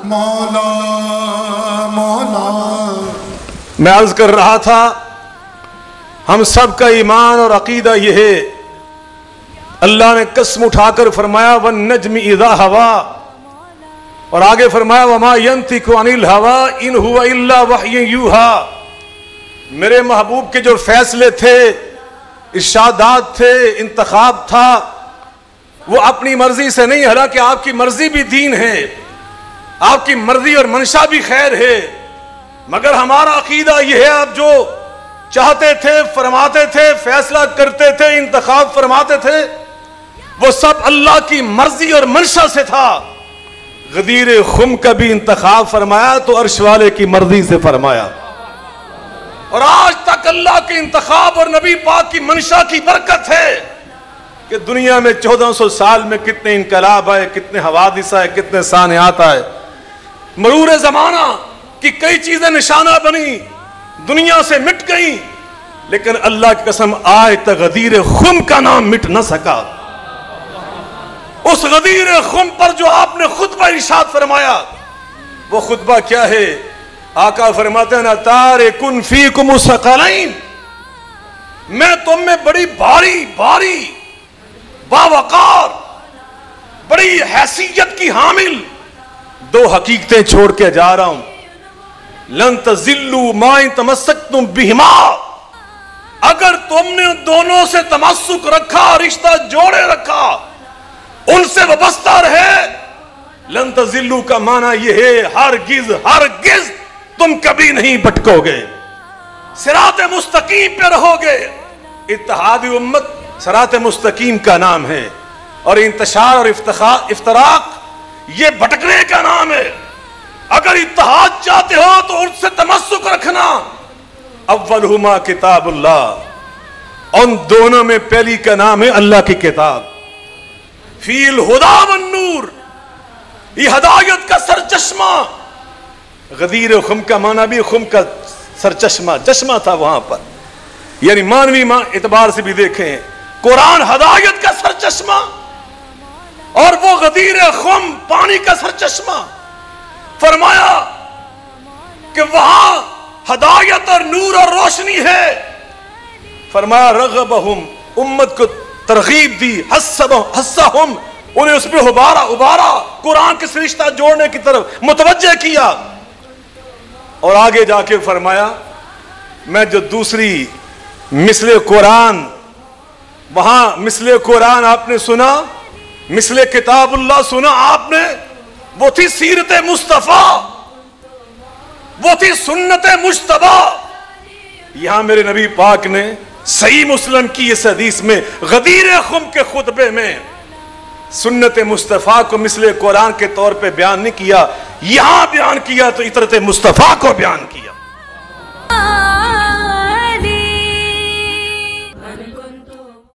مولا مولا. میں عرض کر رہا تھا ہم سب کا ایمان اور عقیدہ یہ ہے، اللہ نے قسم اٹھا کر فرمایا وَالنَّجْمِ إِذَا هَوَىٰ، اور آگے فرمایا وَمَا يَنْطِقُ عَنِ الْهَوَىٰ إِنْ هُوَ إِلَّا وَحْيٌ يُوحَىٰ. میرے محبوب کے جو فیصلے تھے، ارشادات تھے، انتخاب تھا، وہ اپنی مرضی سے نہیں، حالانکہ آپ کی مرضی بھی دین ہے، آپ کی مرضی اور منشا بھی خیر ہے، مگر ہمارا عقیدہ یہ ہے آپ جو چاہتے تھے، فرماتے تھے، فیصلہ کرتے تھے، انتخاب فرماتے تھے، وہ سب اللہ کی مرضی اور منشا سے تھا. غدیر خم کا بھی انتخاب فرمایا تو عرش والے کی مرضی سے فرمایا، اور آج تک اللہ کے انتخاب اور نبی پاک کی منشا کی برکت ہے کہ دنیا میں 1400 سال میں کتنے انقلاب آئے، کتنے حوادث آئے، کتنے سانحات آئے، مرور زمانہ کی کئی چیزیں نشانہ بنی، دنیا سے مٹ گئیں، لیکن اللہ کی قسم آج تک غدیر خم کا نام مٹ نہ سکا. اس غدیر خم پر جو آپ نے خطبہ ارشاد فرمایا، وہ خطبہ کیا ہے؟ آقا فرماتے ہیں تارکن فیکم ثقلین، میں تم میں بڑی بھاری بھاری باوقار، بڑی حیثیت کی حامل دو حقیقتیں چھوڑ کے جا رہا ہوں. لن تزلوا ما ان تمسکتم بہما، اگر تم نے دونوں سے تمسک رکھا، رشتہ جوڑے رکھا، ان سے وابستہ رہے، لن تزلوا کا معنی یہ ہے ہرگز ہرگز تم کبھی نہیں بھٹکو گے، صراط مستقیم پہ رہو گے. اتحاد امت صراط مستقیم کا نام ہے، اور انتشار اور افتراق یہ بھٹکنے کا نام ہے. اگر اتحاد چاہتے ہو تو ان سے تمسک رکھنا. اولہما کتاب اللہ، ان دونوں میں پہلی کا نام ہے اللہ کی کتاب. فی الہدا والنور، یہ ہدایت کا سرچشمہ. غدیر خم کا معنی بھی خم کا سرچشمہ، چشمہ تھا وہاں پر، یعنی مانوی اعتبار سے بھی دیکھیں قرآن ہدایت کا سرچشمہ، اور وہ غدیر خم پانی کا سرچشمہ. فرمایا کہ وہاں ہدایت اور نور اور روشنی ہے. فرمایا رغبہم، امت کو ترغیب دی، حسہم، انہیں اس پہ ابارا، قرآن کے رشتہ جوڑنے کی طرف متوجہ کیا. اور آگے جا کے فرمایا میں جو دوسری مثل قرآن، وہاں مثل قرآن آپ نے سنا، مثل کتاب اللہ سنا آپ نے، وہ تھی سیرت مصطفیٰ، وہ تھی سنت مجتبیٰ. یہاں میرے نبی پاک نے صحیح مسلم کی اس حدیث میں غدیر خم کے خطبے میں سنت مصطفیٰ کو مثل قرآن کے طور پہ بیان نہیں کیا، یہاں بیان کیا تو عطرت مصطفیٰ کو بیان کیا.